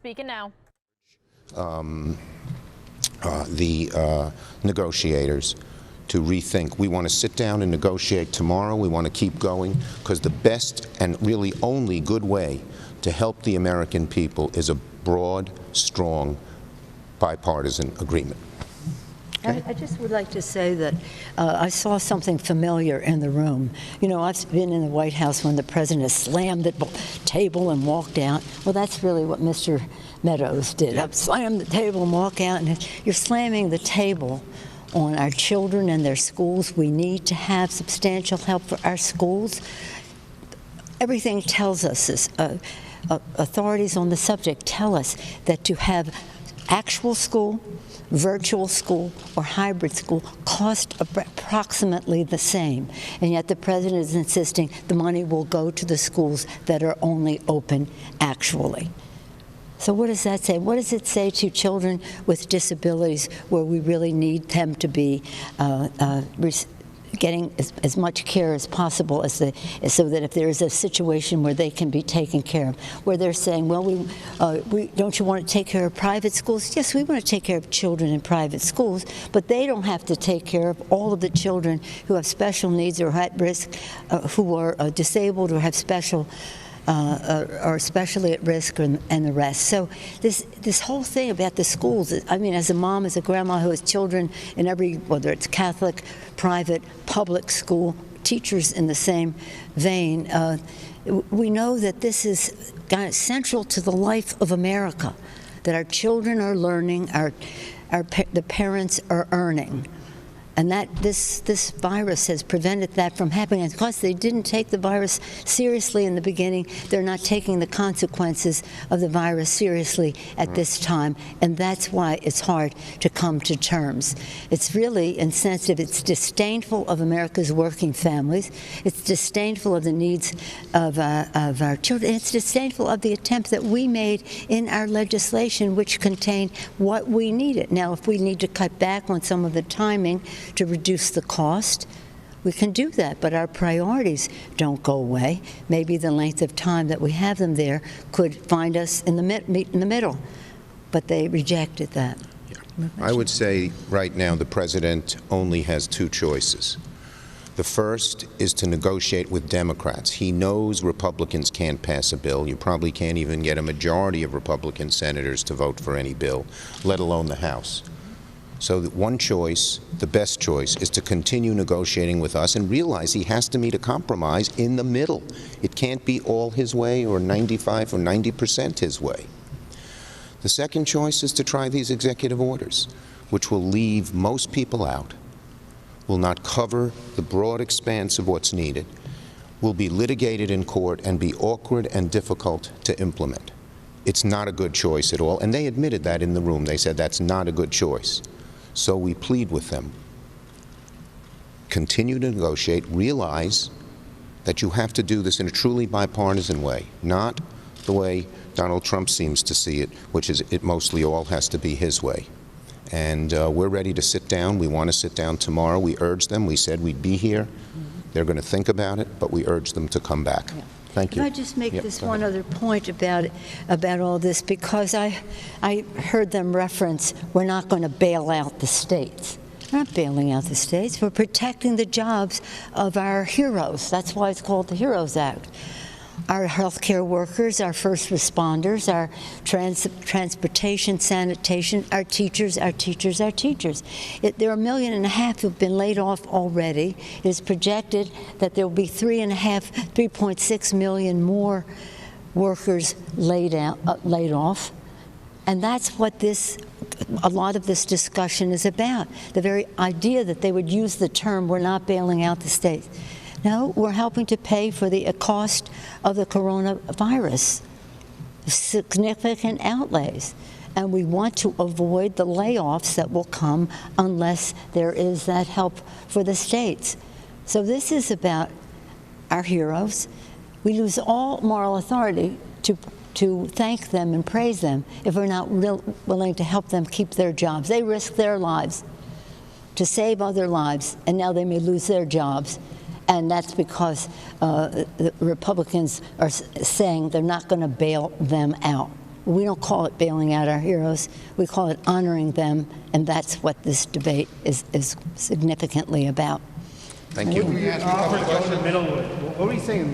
Speaking now. The negotiators to rethink. We want to sit down and negotiate tomorrow. We want to keep going because the best and really only good way to help the American people is a broad, strong, bipartisan agreement. Okay. I just would like to say that I saw something familiar in the room. You know, I've been in the White House when the president slammed the table and walked out. Well, that's really what Mr. Meadows did. I've slammed the table and walk out, and you're slamming the table on our children and their schools. We need to have substantial help for our schools. Everything tells us this. Authorities on the subject tell us that to have actual school, virtual school, or hybrid school cost approximately the same. And yet the president is insisting the money will go to the schools that are only open actually. So what does that say? What does it say to children with disabilities where we really need them to be getting as much care as possible so that if there is a situation where they can be taken care of, where they're saying, well, we don't you want to take care of private schools? Yes, we want to take care of children in private schools, but they don't have to take care of all of the children who have special needs or are at risk, who are disabled or have special are especially at risk and the rest. So this whole thing about the schools, I mean, as a mom, as a grandma who has children in every, whether it's Catholic, private, public school, teachers in the same vein, we know that this is central to the life of America, that our children are learning, the parents are earning. And that this virus has prevented that from happening. And because they didn't take the virus seriously in the beginning, they're not taking the consequences of the virus seriously at this time. And that's why it's hard to come to terms. It's really insensitive. It's disdainful of America's working families. It's disdainful of the needs of our children. It's disdainful of the attempt that we made in our legislation, which contained what we needed. Now, if we need to cut back on some of the timing to reduce the cost, we can do that, but our priorities don't go away. Maybe the length of time that we have them there could find us in the middle, but they rejected that. Yeah. I would say right now the president only has two choices. The first is to negotiate with Democrats. He knows Republicans can't pass a bill. You probably can't even get a majority of Republican senators to vote for any bill, let alone the House. So one choice, the best choice, is to continue negotiating with us and realize he has to meet a compromise in the middle. It can't be all his way or 95 or 90% his way. The second choice is to try these executive orders, which will leave most people out, will not cover the broad expanse of what's needed, will be litigated in court and be awkward and difficult to implement. It's not a good choice at all, and they admitted that in the room. They said that's not a good choice. So we plead with them, continue to negotiate, realize that you have to do this in a truly bipartisan way, not the way Donald Trump seems to see it, which is it mostly all has to be his way. And we're ready to sit down. We want to sit down tomorrow. We urge them. We said we'd be here. They're going to think about it, but we urge them to come back. Yeah. Thank you. Can I just make this one other point about all this, because I heard them reference we're not going to bail out the states. We're not bailing out the states. We're protecting the jobs of our heroes. That's why it's called the HEROES Act. Our healthcare workers, our first responders, our transportation, sanitation, our teachers. There are 1.5 million who've been laid off already. It is projected that there will be 3.6 million more workers laid off. And that's what a lot of this discussion is about. The very idea that they would use the term, we're not bailing out the states. No, we're helping to pay for the cost of the coronavirus, significant outlays. And we want to avoid the layoffs that will come unless there is that help for the states. So this is about our heroes. We lose all moral authority to thank them and praise them if we're not willing to help them keep their jobs. They risk their lives to save other lives, and now they may lose their jobs. And that's because the Republicans are saying they're not going to bail them out. We don't call it bailing out our heroes. We call it honoring them, and that's what this debate is significantly about. Thank you. What were you saying?